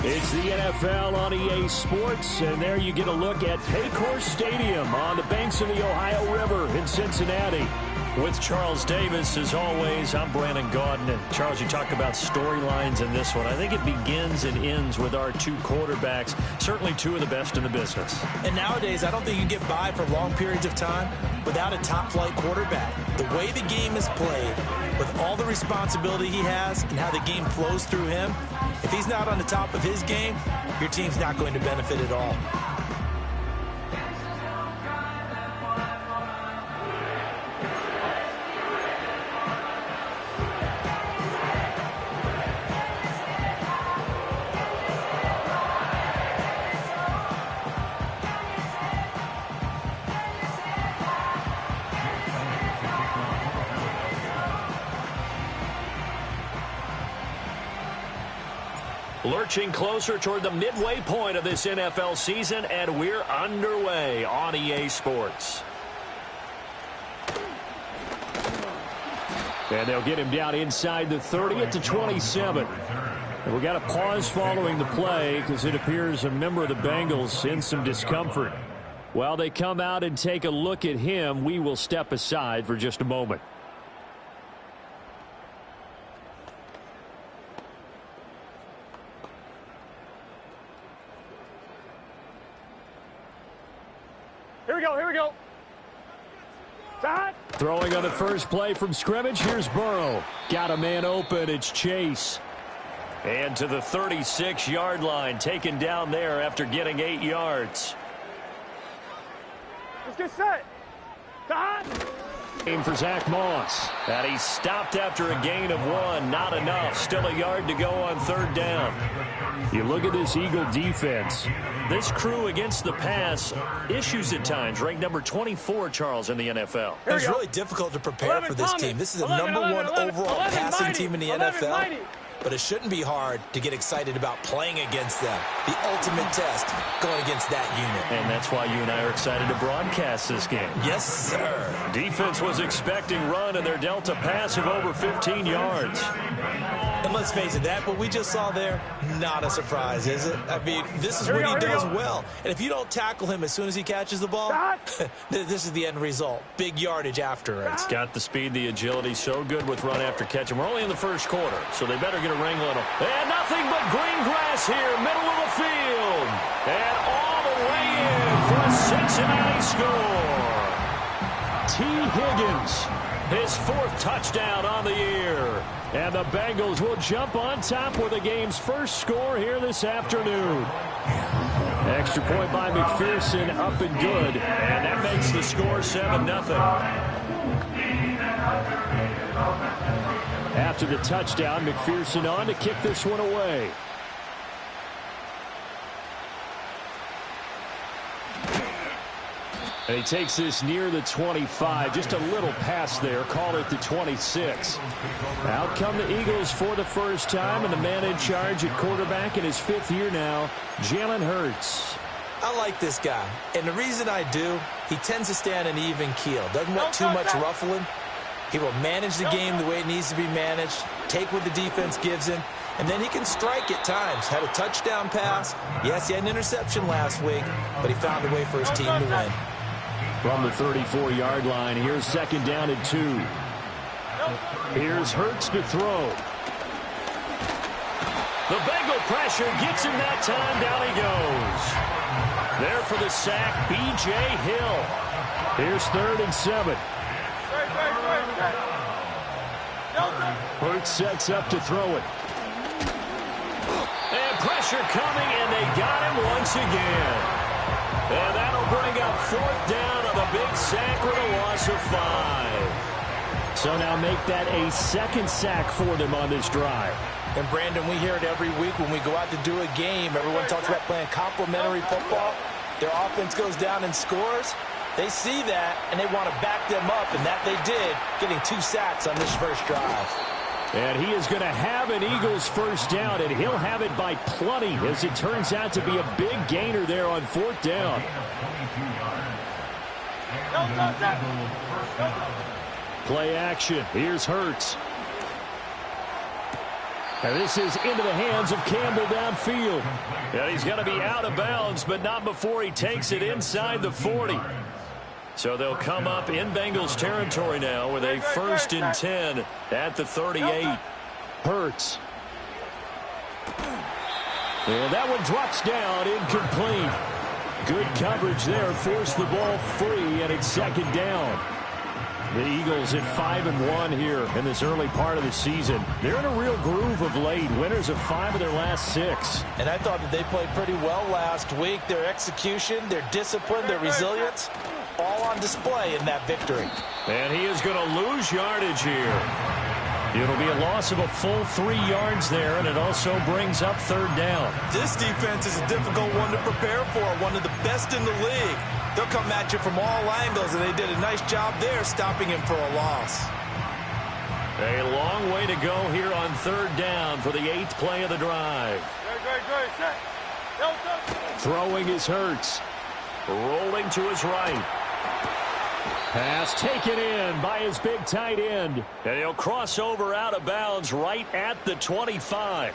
It's the NFL on EA Sports, and there you get a look at Paycor Stadium on the banks of the Ohio River in Cincinnati. With Charles Davis, as always, I'm Brandon Gaudin. And Charles, you talk about storylines in this one. I think it begins and ends with our two quarterbacks, certainly two of the best in the business. And nowadays, I don't think you can get by for long periods of time without a top-flight quarterback. The way the game is played, with all the responsibility he has and how the game flows through him, if he's not on the top of his game, your team's not going to benefit at all. Lurching closer toward the midway point of this NFL season, and we're underway on EA Sports. And they'll get him down inside the 30 at the 27. And we got a pause following the play because it appears a member of the Bengals in some discomfort. While they come out and take a look at him, we will step aside for just a moment. Here we go. Time. Throwing on the first play from scrimmage, here's Burrow. Got a man open, it's Chase. And to the 36-yard line, taken down there after getting 8 yards. Let's get set. Time. Game for Zach Moss. And he stopped after a gain of 1. Not enough. Still a yard to go on third down. You look at this Eagle defense. This crew against the pass, issues at times. Ranked number 24, Charles, in the NFL. It's really difficult to prepare for this team. This is the number one overall passing team in the NFL. But it shouldn't be hard to get excited about playing against them. The ultimate test going against that unit. And that's why you and I are excited to broadcast this game. Yes, sir. Defense was expecting run, and their Delta pass of over 15 yards. And let's face it, that what we just saw there, not a surprise, is it? I mean, this is what he does well. And if you don't tackle him as soon as he catches the ball, this is the end result. Big yardage afterwards. Got the speed, the agility, so good with run after catch. And we're only in the first quarter, so they better get a wrangle on him. And nothing but green grass here, middle of the field. And all the way in for a Cincinnati score. T. Higgins, his 4th touchdown on the year. And the Bengals will jump on top with the game's first score here this afternoon. Extra point by McPherson, up and good. And that makes the score 7-0. After the touchdown, McPherson on to kick this one away. And he takes this near the 25. Just a little pass there. Call it the 26. Out come the Eagles for the first time, and the man in charge at quarterback in his 5th year now, Jalen Hurts. I like this guy. And the reason I do, he tends to stay on an even keel. Doesn't want too much ruffling. He will manage the game the way it needs to be managed, take what the defense gives him, and then he can strike at times. Had a touchdown pass. Yes, he had an interception last week, but he found a way for his team to win. From the 34-yard line, here's 2nd down and 2. Here's Hurts to throw. The Bengal pressure gets him that time. Down he goes. There for the sack, B.J. Hill. Here's 3rd and 7. Hurts sets up to throw it. And pressure coming, and they got him once again. And that'll bring up 4th down on the big sack with a loss of 5. So now make that a 2nd sack for them on this drive. And Brandon, we hear it every week when we go out to do a game. Everyone talks about playing complementary football. Their offense goes down and scores. They see that, and they want to back them up, and that they did, getting 2 sacks on this first drive. And he is going to have an Eagles first down, and he'll have it by plenty, as it turns out to be a big gainer there on 4th down. Play action. Here's Hurts. And this is into the hands of Campbell downfield. And he's going to be out of bounds, but not before he takes it inside the 40. So they'll come up in Bengals territory now with a 1st and 10 at the 38. Hurts. And that one drops down, incomplete. Good coverage there, forced the ball free, and it's 2nd down. The Eagles at 5-1 here in this early part of the season. They're in a real groove of late. Winners of 5 of their last 6. And I thought that they played pretty well last week. Their execution, their discipline, their resilience, all on display in that victory. And he is going to lose yardage here. It'll be a loss of a full 3 yards there, and it also brings up 3rd down. This defense is a difficult one to prepare for, one of the best in the league. They'll come at you from all angles, and they did a nice job there stopping him for a loss. A long way to go here on 3rd down for the 8th play of the drive. Throwing is Hurts. Rolling to his right. Pass taken in by his big tight end. And he'll cross over out of bounds right at the 25.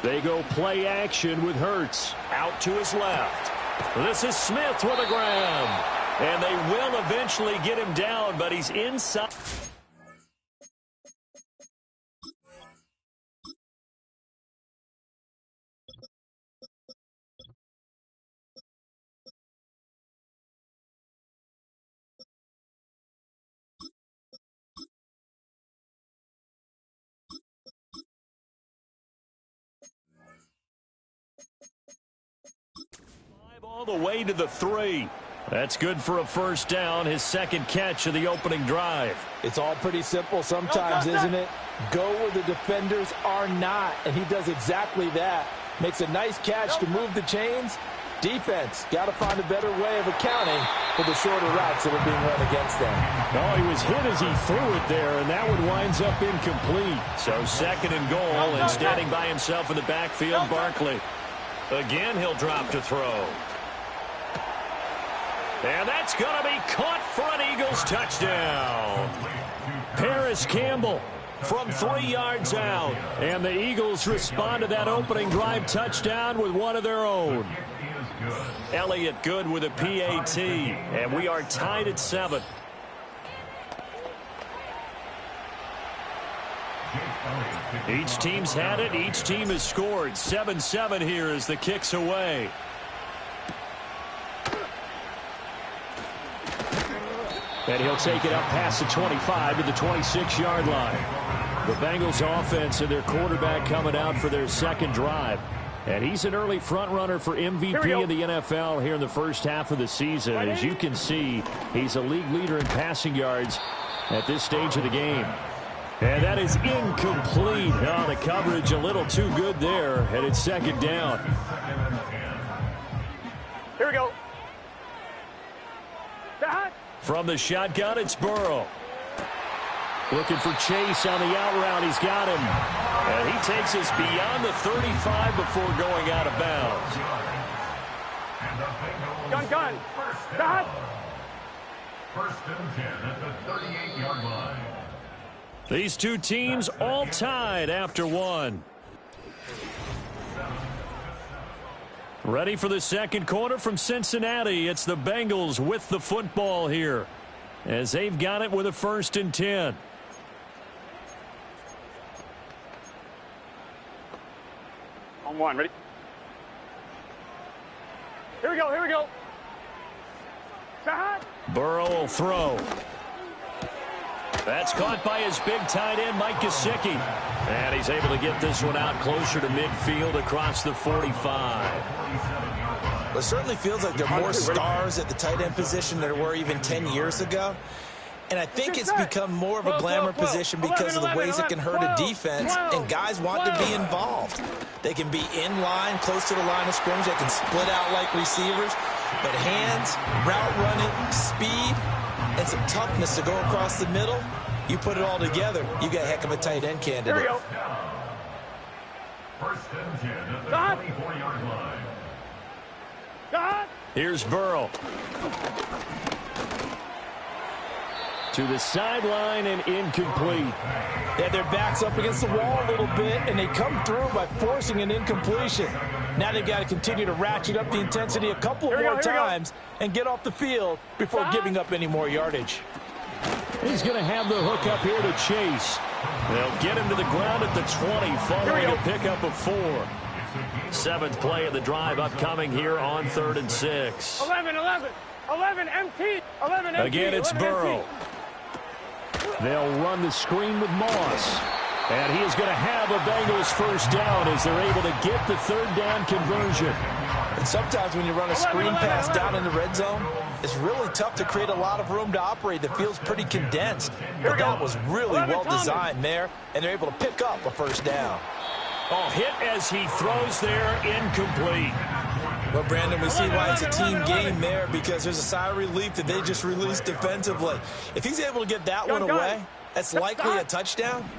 They go play action with Hurts. Out to his left. This is Smith with a grab. And they will eventually get him down, but he's inside. All the way to the 3. That's good for a 1st down, his 2nd catch of the opening drive. It's all pretty simple sometimes, isn't it? Go where the defenders are not, and he does exactly that. Makes a nice catch to move the chains. Defense, got to find a better way of accounting for the shorter routes that are being run against them. No, he was hit as he threw it there, and that one winds up incomplete. So 2nd and goal, and standing by himself in the backfield, Barkley. Again, he'll drop to throw. And that's going to be caught for an Eagles touchdown. Paris Campbell from 3 yards out. And the Eagles respond to that opening drive touchdown with one of their own. Elliott good with a PAT. And we are tied at 7. Each team's had it. Each team has scored. 7-7 here as the kick's away. And he'll take it up past the 25 to the 26-yard line. The Bengals offense and their quarterback coming out for their 2nd drive. And he's an early front runner for MVP in the NFL here in the first half of the season. As you can see, he's a league leader in passing yards at this stage of the game. And that is incomplete. Oh, the coverage a little too good there, and it's 2nd down. Here we go. From the shotgun, it's Burrow. Looking for Chase on the out route. He's got him. And he takes us beyond the 35 before going out of bounds. Gun. Stop. 1st and 10 at the 38-yard line. These two teams all tied after 1. Ready for the 2nd quarter from Cincinnati. It's the Bengals with the football here as they've got it with a 1st and 10. On 1, ready? Here we go. Stop. Burrow will throw. That's caught by his big tight end, Mike Gesicki. And he's able to get this one out closer to midfield across the 45. Well, it certainly feels like there are more stars at the tight end position than there were even 10 years ago. And I think it's become more of a glamour position because of the ways it can hurt a defense, and guys want to be involved. They can be in line, close to the line of scrimmage. They can split out like receivers. But hands, route running, speed, and some toughness to go across the middle, you put it all together, you got a heck of a tight end candidate. Here we go. 1st and 10 at the 24-yard line. Stop. Here's Burrow. To the sideline and incomplete. They had their backs up against the wall a little bit, and they come through by forcing an incompletion. Now they've got to continue to ratchet up the intensity a couple of more times and get off the field before giving up any more yardage. He's going to have the hook up here to Chase. They'll get him to the ground at the 20, following a pickup of 4. 7th play of the drive upcoming here on 3rd and 6. 11 empty. 11 empty. Again, it's Burrow. They'll run the screen with Moss. And he is going to have a Bengals first down as they're able to get the 3rd down conversion. And sometimes when you run a screen pass down in the red zone, it's really tough to create a lot of room to operate. That feels pretty condensed. But that was really well designed there, and they're able to pick up a first down. Oh, hit as he throws there, incomplete. Well, Brandon, we see why it's a team game there, because there's a sigh of relief that they just released defensively. If he's able to get that one away, that's likely a touchdown.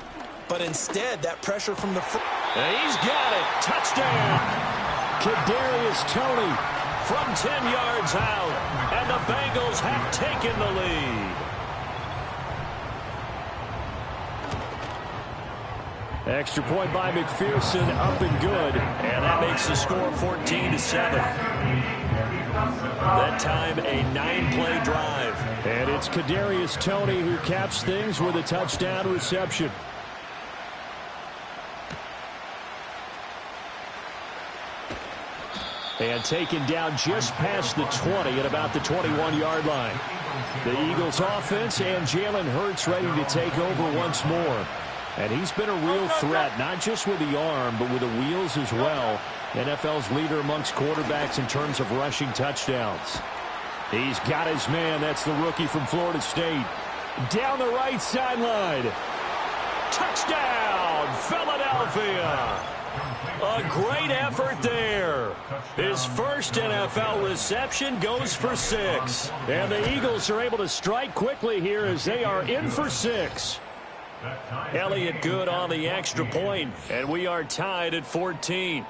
But instead, that pressure from the front. He's got it. Touchdown. Kadarius Toney from 10 yards out. And the Bengals have taken the lead. Extra point by McPherson, up and good. And that makes the score 14-7. That time, a 9-play drive. And it's Kadarius Toney who caps things with a touchdown reception. And taken down just past the 20 at about the 21-yard line. The Eagles offense and Jalen Hurts ready to take over once more. And he's been a real threat, not just with the arm, but with the wheels as well. NFL's leader amongst quarterbacks in terms of rushing touchdowns. He's got his man. That's the rookie from Florida State. Down the right sideline. Touchdown, Philadelphia. A great effort there. His first NFL reception goes for 6. And the Eagles are able to strike quickly here as they are in for 6. Elliott good on the extra point, and we are tied at 14.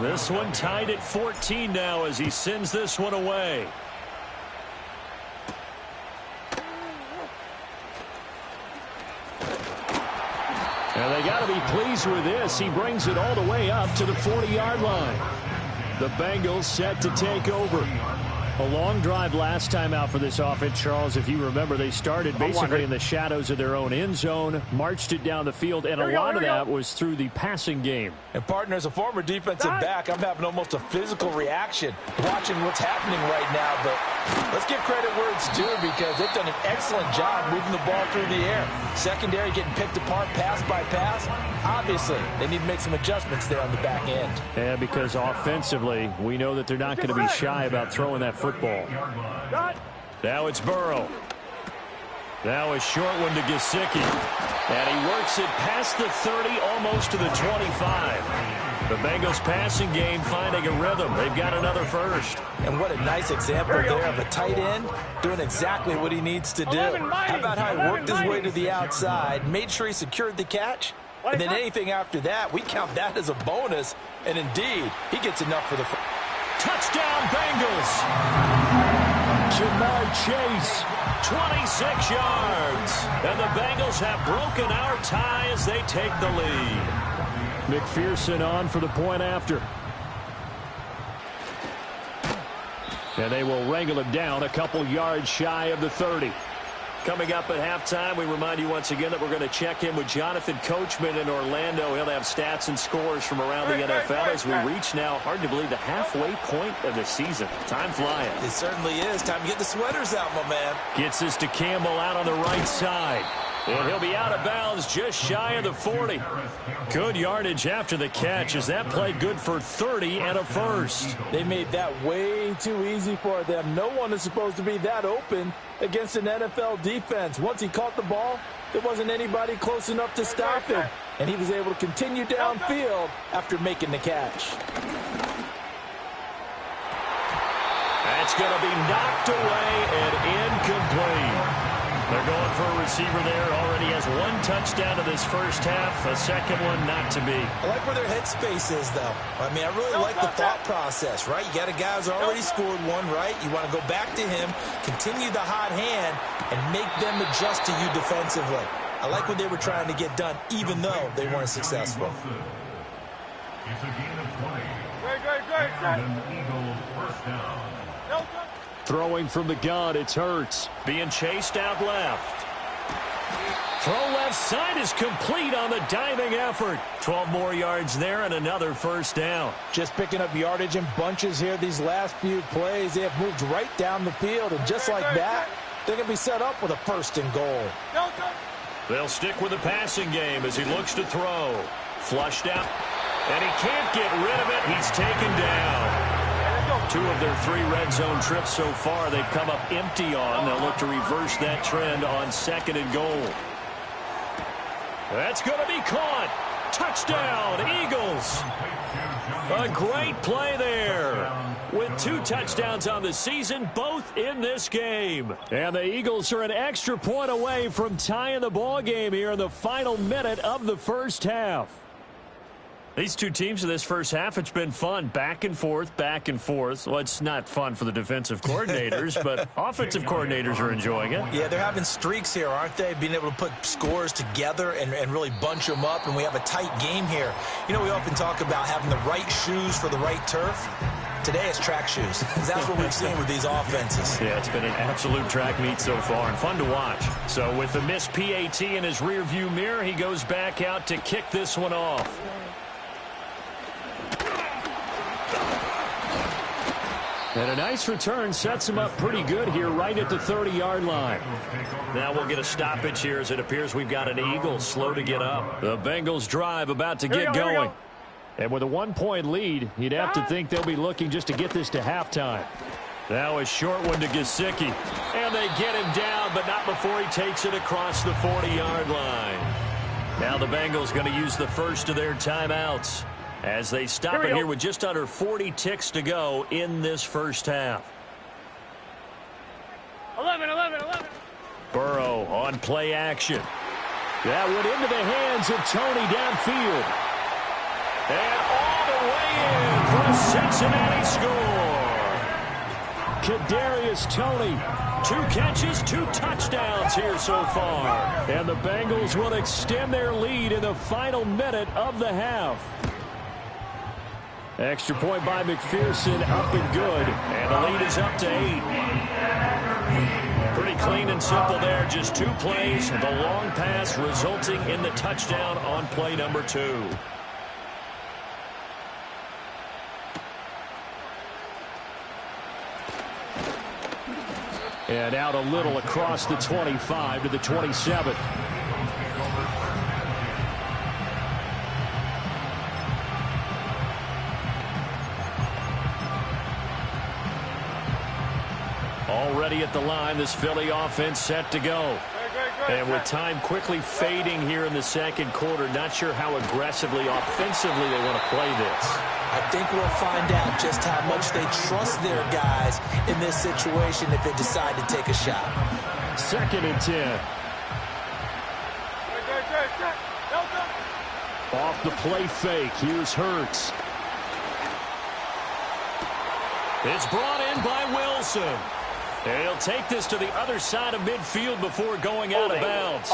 This one tied at 14 now as he sends this one away. And they got to be pleased with this. He brings it all the way up to the 40-yard line. The Bengals set to take over. A long drive last time out for this offense, Charles. If you remember, they started basically in the shadows of their own end zone, marched it down the field, and a lot of that was through the passing game. And, partner, as a former defensive back, I'm having almost a physical reaction watching what's happening right now. But let's give credit where it's due, because they've done an excellent job moving the ball through the air. Secondary getting picked apart pass by pass. Obviously, they need to make some adjustments there on the back end. Yeah, because offensively, we know that they're not going to be shy about throwing that football. Now it's Burrow. Now a short one to Gesicki. And he works it past the 30, almost to the 25. The Bengals passing game finding a rhythm. They've got another first. And what a nice example there of a tight end doing exactly what he needs to do. How about how he worked his way to the outside, made sure he secured the catch, and then anything after that, we count that as a bonus. And indeed, he gets enough for the touchdown Bengals. Jamar Chase, 26 yards. And the Bengals have broken our tie as they take the lead. McPherson on for the point after. And they will wrangle him down a couple yards shy of the 30. Coming up at halftime, we remind you once again that we're going to check in with Jonathan Coachman in Orlando. He'll have stats and scores from around the NFL as we reach now, hard to believe, the halfway point of the season. Time flying. It certainly is. Time to get the sweaters out, my man. Gets this to Campbell out on the right side. And he'll be out of bounds just shy of the 40. Good yardage after the catch as that play good for 30 and a first. They made that way too easy for them. No one is supposed to be that open against an NFL defense. Once he caught the ball, there wasn't anybody close enough to stop him. And he was able to continue downfield after making the catch. That's going to be knocked away and incomplete. They're going for a receiver there. Already has one touchdown to this first half. A second one not to be. I like where their headspace is, though. I mean, I really like the thought process, right? You got a guy who's already scored one, right? You want to go back to him, continue the hot hand, and make them adjust to you defensively. I like what they were trying to get done, even though they weren't successful. It's a gain of 20. Great. And an Eagles first down. Throwing from the gun, it's Hurts. Being chased out left. Throw left side is complete on the diving effort. 12 more yards there and another first down. Just picking up yardage in bunches here these last few plays. They have moved right down the field, and just like that, they're going to be set up with a first and goal. They'll stick with the passing game as he looks to throw. Flushed out, and he can't get rid of it. He's taken down. 2 of their 3 red zone trips so far they've come up empty on. They'll look to reverse that trend on second and goal. That's going to be caught. Touchdown, Eagles. A great play there. With 2 touchdowns on the season, both in this game. And the Eagles are an extra point away from tying the ball game here in the final minute of the first half. These 2 teams in this first half, it's been fun. Back and forth, back and forth. Well, it's not fun for the defensive coordinators, but offensive coordinators are enjoying it. Yeah, they're having streaks here, aren't they? Being able to put scores together and really bunch them up, and we have a tight game here. You know, we often talk about having the right shoes for the right turf. Today it's track shoes. That's what we've seen with these offenses. Yeah, it's been an absolute track meet so far and fun to watch. So with the missed PAT in his rearview mirror, he goes back out to kick this one off. And a nice return sets him up pretty good here right at the 30-yard line. Now we'll get a stoppage here as it appears we've got an Eagle slow to get up. The Bengals drive about to get going. And with a 1-point lead, you'd have to think they'll be looking just to get this to halftime. Now a short one to Gesicki. And they get him down, but not before he takes it across the 40-yard line. Now the Bengals going to use the first of their timeouts as they stop it here with just under 40 ticks to go in this first half. 11. Burrow on play action. That went into the hands of Tony downfield. And all the way in for a Cincinnati score. Kadarius Toney, 2 catches, 2 touchdowns here so far. And the Bengals will extend their lead in the final minute of the half. Extra point by McPherson, up and good. And the lead is up to 8. Pretty clean and simple there. Just 2 plays. The long pass resulting in the touchdown on play number 2. And out a little across the 25 to the 27. Already at the line, this Philly offense set to go. And with time quickly fading here in the second quarter, not sure how aggressively, offensively they want to play this. I think we'll find out just how much they trust their guys in this situation if they decide to take a shot. 2nd and 10. Off the play fake, here's Hurts. It's brought in by Wilson. And he'll take this to the other side of midfield before going out of bounds.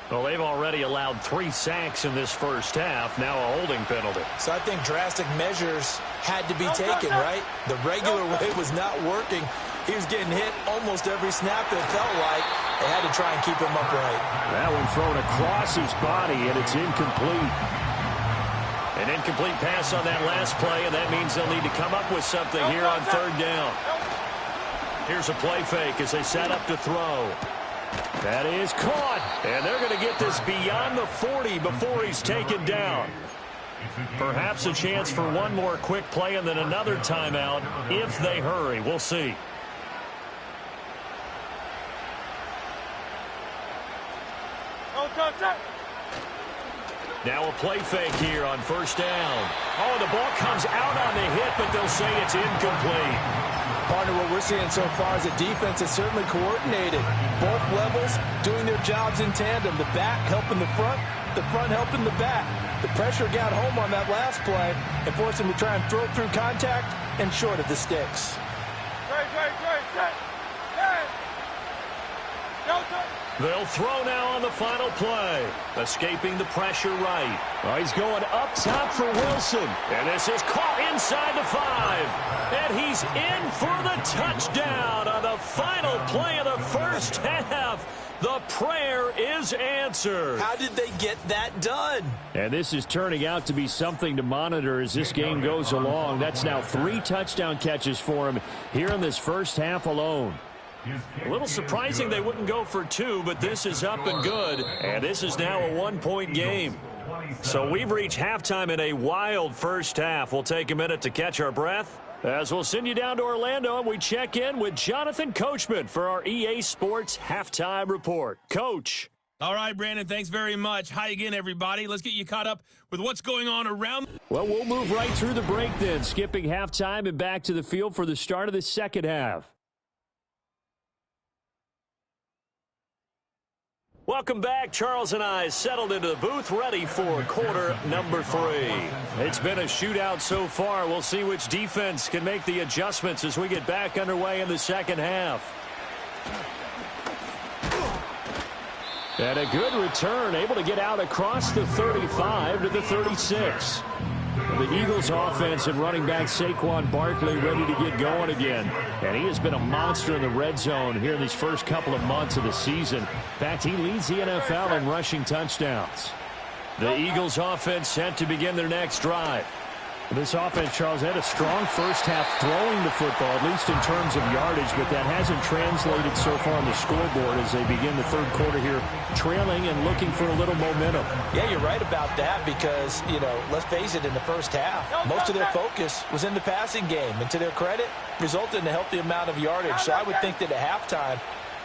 Well, they've already allowed 3 sacks in this first half. Now a holding penalty. So I think drastic measures had to be taken, right? The regular way was not working. He was getting hit almost every snap, it felt like. They had to try and keep him upright. That one thrown across his body, and it's incomplete. An incomplete pass on that last play, and that means they'll need to come up with something here on 3rd down. Here's a play fake as they set up to throw. That is caught, and they're going to get this beyond the 40 before he's taken down. Perhaps a chance for one more quick play and then another timeout if they hurry. We'll see. Now a play fake here on 1st down. Oh, the ball comes out on the hit, but they'll say it's incomplete. Partner, what we're seeing so far is the defense is certainly coordinated. Both levels doing their jobs in tandem. The back helping the front helping the back. The pressure got home on that last play and forced him to try and throw through contact and short of the sticks. They'll throw now on the final play. Escaping the pressure right. Oh, he's going up top for Wilson. And this is caught inside the 5. And he's in for the touchdown on the final play of the first half. The prayer is answered. How did they get that done? And this is turning out to be something to monitor as this game goes along. That's now 3 touchdown catches for him here in this first half alone. A little surprising they wouldn't go for 2, but this is up and good. And this is now a 1-point game. So we've reached halftime in a wild first half. We'll take a minute to catch our breath as we'll send you down to Orlando and we check in with Jonathan Coachman for our EA Sports Halftime Report. Coach. All right, Brandon, thanks very much. Hi again, everybody. Let's get you caught up with what's going on around. Well, we'll move right through the break then, skipping halftime and back to the field for the start of the second half. Welcome back. Charles and I settled into the booth ready for quarter number 3. It's been a shootout so far. We'll see which defense can make the adjustments as we get back underway in the second half. And a good return, able to get out across the 35 to the 36. The Eagles offense and running back Saquon Barkley ready to get going again. And he has been a monster in the red zone here in these first couple of months of the season. In fact, he leads the NFL in rushing touchdowns. The Eagles offense set to begin their next drive. This offense, Charles, had a strong first half throwing the football, at least in terms of yardage, but that hasn't translated so far on the scoreboard as they begin the third quarter here, trailing and looking for a little momentum. Yeah, you're right about that because, let's face it, in the first half, most of their focus was in the passing game, and to their credit, resulted in a healthy amount of yardage. So I would think that at halftime,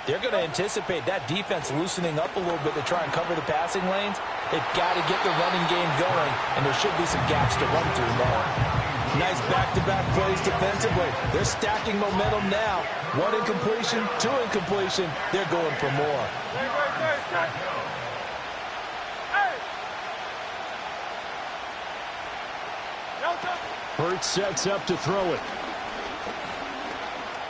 they're going to anticipate that defense loosening up a little bit to try and cover the passing lanes. They've got to get the running game going, and there should be some gaps to run through now. Nice back-to-back plays defensively. They're stacking momentum now. 1 incompletion, 2 incompletion. They're going for more. Hurts sets up to throw it.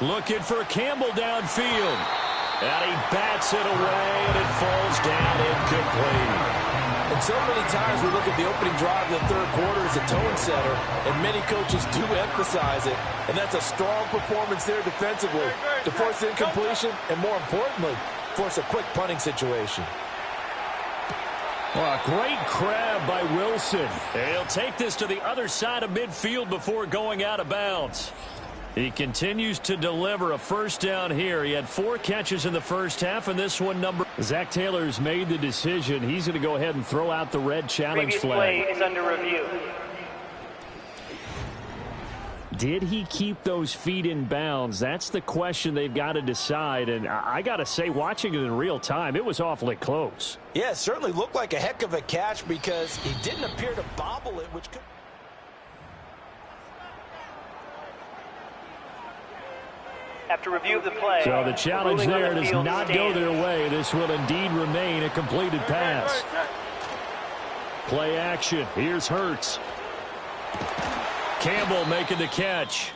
Looking for Campbell downfield. And he bats it away, and it falls down incomplete. And so many times we look at the opening drive of the third quarter as a tone setter, and many coaches do emphasize it. And that's a strong performance there defensively to force incompletion and, more importantly, force a quick punting situation. Well, a great grab by Wilson. He'll take this to the other side of midfield before going out of bounds. He continues to deliver a first down here. He had 4 catches in the first half, and this one Zach Taylor's made the decision. He's going to go ahead and throw out the red challenge flag. Previous play is under review. Did he keep those feet in bounds? That's the question they've got to decide. And I got to say, watching it in real time, it was awfully close. Yeah, it certainly looked like a heck of a catch because he didn't appear to bobble it, which could... After review of the play, so the challenge there does not go their way. This will indeed remain a completed pass. Play action. Here's Hurts. Campbell making the catch.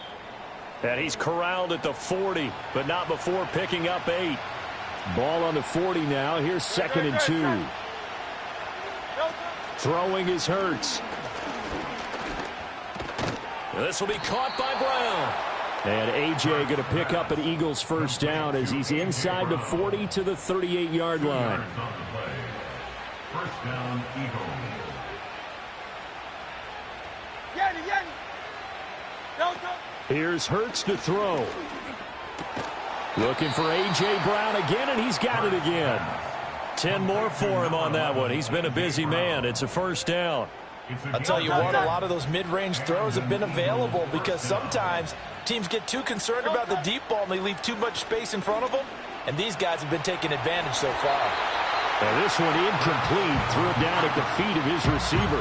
And he's corralled at the 40, but not before picking up 8. Ball on the 40 now. Here's 2nd and 2. Throwing is Hurts. This will be caught by Brown. And A.J. going to pick up an Eagles first down as he's inside the 40 to the 38-yard line. First down, Eagles. Here's Hurts to throw. Looking for A.J. Brown again, and he's got it again. 10 more for him on that one. He's been a busy man. It's a first down. I'll tell you what, a lot of those mid-range throws have been available because sometimes teams get too concerned about the deep ball and they leave too much space in front of them, and these guys have been taking advantage so far. And this one incomplete, threw it down at the feet of his receiver.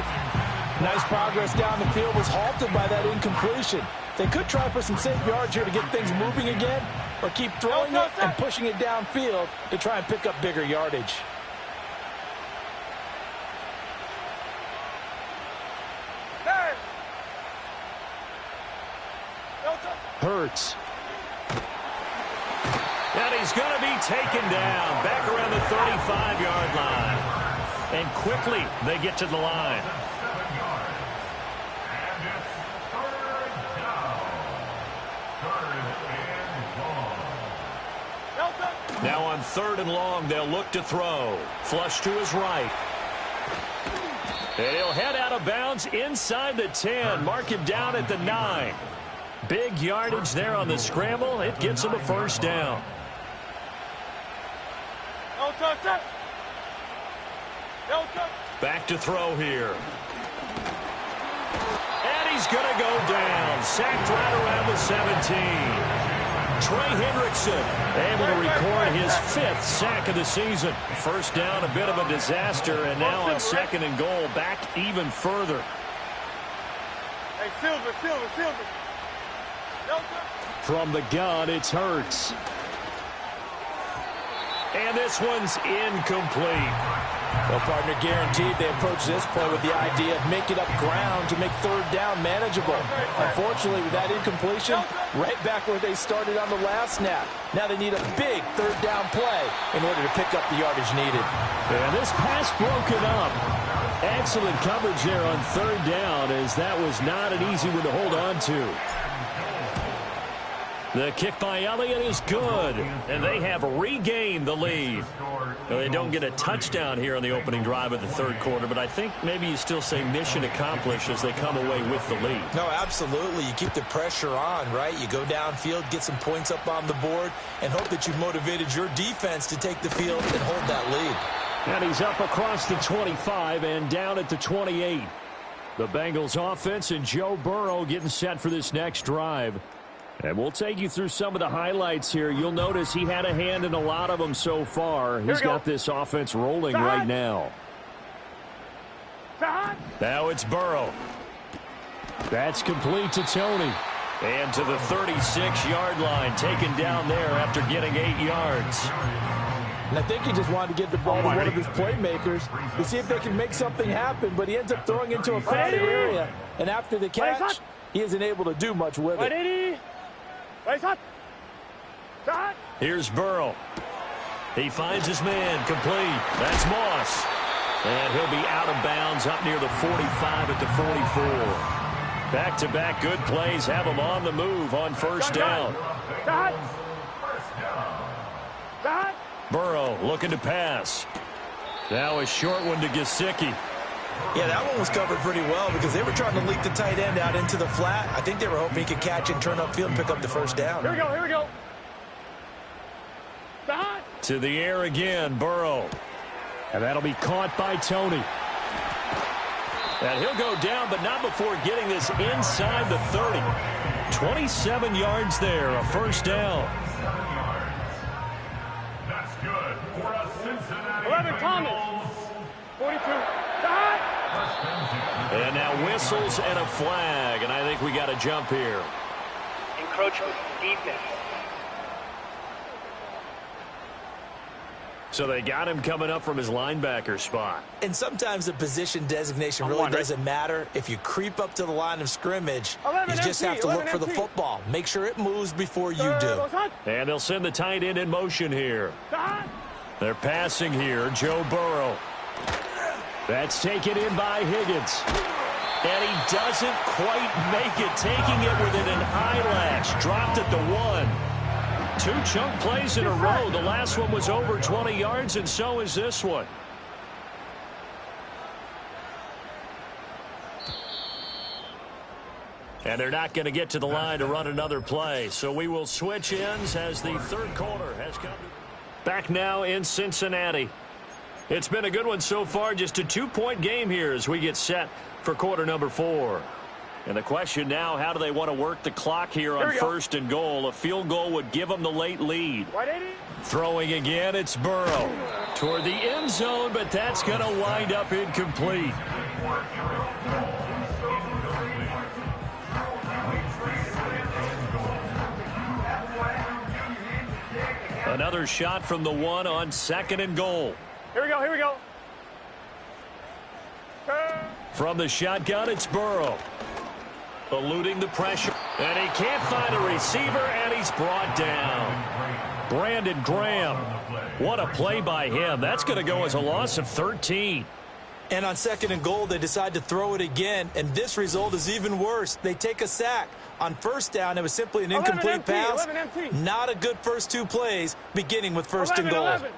Nice progress down the field was halted by that incompletion. They could try for some safe yards here to get things moving again, or keep throwing it and pushing it downfield to try and pick up bigger yardage. Hurts. And he's going to be taken down back around the 35-yard line. And quickly they get to the line. Now on 3rd and long, they'll look to throw. Flush to his right. And he'll head out of bounds inside the 10. Mark him down at the 9. Big yardage there on the scramble. It gets him a first down. Back to throw here. And he's going to go down. Sacked right around the 17. Trey Hendrickson able to record his 5th sack of the season. First down, a bit of a disaster, and now on 2nd and goal, back even further. Hey, Silver. From the gun, it's Hurts. And this one's incomplete. Well, partner, guaranteed they approach this play with the idea of making up ground to make 3rd down manageable. Unfortunately, with that incompletion, right back where they started on the last snap. Now they need a big 3rd down play in order to pick up the yardage needed. And this pass broken up. Excellent coverage there on 3rd down, as that was not an easy one to hold on to. The kick by Elliott is good, and they have regained the lead. Well, they don't get a touchdown here on the opening drive of the 3rd quarter, but I think maybe you still say mission accomplished as they come away with the lead. No, absolutely. You keep the pressure on, right? You go downfield, get some points up on the board, and hope that you've motivated your defense to take the field and hold that lead. And he's up across the 25 and down at the 28. The Bengals offense and Joe Burrow getting set for this next drive. And we'll take you through some of the highlights here. You'll notice he had a hand in a lot of them so far. He's got this offense rolling right now. Now it's Burrow. That's complete to Tony. And to the 36-yard line, taken down there after getting 8 yards. And I think he just wanted to get the ball to one of his playmakers to see if they can make something happen, but he ends up throwing into a crowded area. And after the catch, he isn't able to do much with it. Here's Burrow. He finds his man complete. That's Moss. And he'll be out of bounds up near the 45 at the 44. Back-to-back good plays have him on the move on 1st down. Burrow looking to pass. Now a short one to Gesicki. Yeah, that one was covered pretty well because they were trying to leak the tight end out into the flat. I think they were hoping he could catch it and turn upfield and pick up the 1st down. Here we go. To the air again, Burrow. And that'll be caught by Tony. And he'll go down, but not before getting this inside the 30. 27 yards there, a 1st down. That's good for a Cincinnati 11 Thomas. 42. And now whistles and a flag, and I think we got a jump here. Encroachment defense. So they got him coming up from his linebacker spot. And sometimes the position designation really doesn't matter. If you creep up to the line of scrimmage, you just have to look for the football. Make sure it moves before you do. And they'll send the tight end in motion here. They're passing here, Joe Burrow. That's taken in by Higgins. And he doesn't quite make it, taking it within an eyelash. Dropped at the 1. 2 chunk plays in a row. The last one was over 20 yards, and so is this one. And they're not going to get to the line to run another play. So we will switch ends as the 3rd quarter has come. Back now in Cincinnati. It's been a good one so far. Just a 2-point game here as we get set for quarter number 4. And the question now, how do they want to work the clock here on 1st and goal? A field goal would give them the late lead. Throwing again, it's Burrow. Toward the end zone, but that's going to wind up incomplete. Another shot from the one on 2nd and goal. Here we go, here we go. From the shotgun, it's Burrow. Eluding the pressure. And he can't find a receiver, and he's brought down. Brandon Graham. What a play by him. That's going to go as a loss of 13. And on 2nd and goal, they decide to throw it again, and this result is even worse. They take a sack. On 1st down, it was simply an incomplete pass. Not a good first 2 plays, beginning with 1st and goal. 11.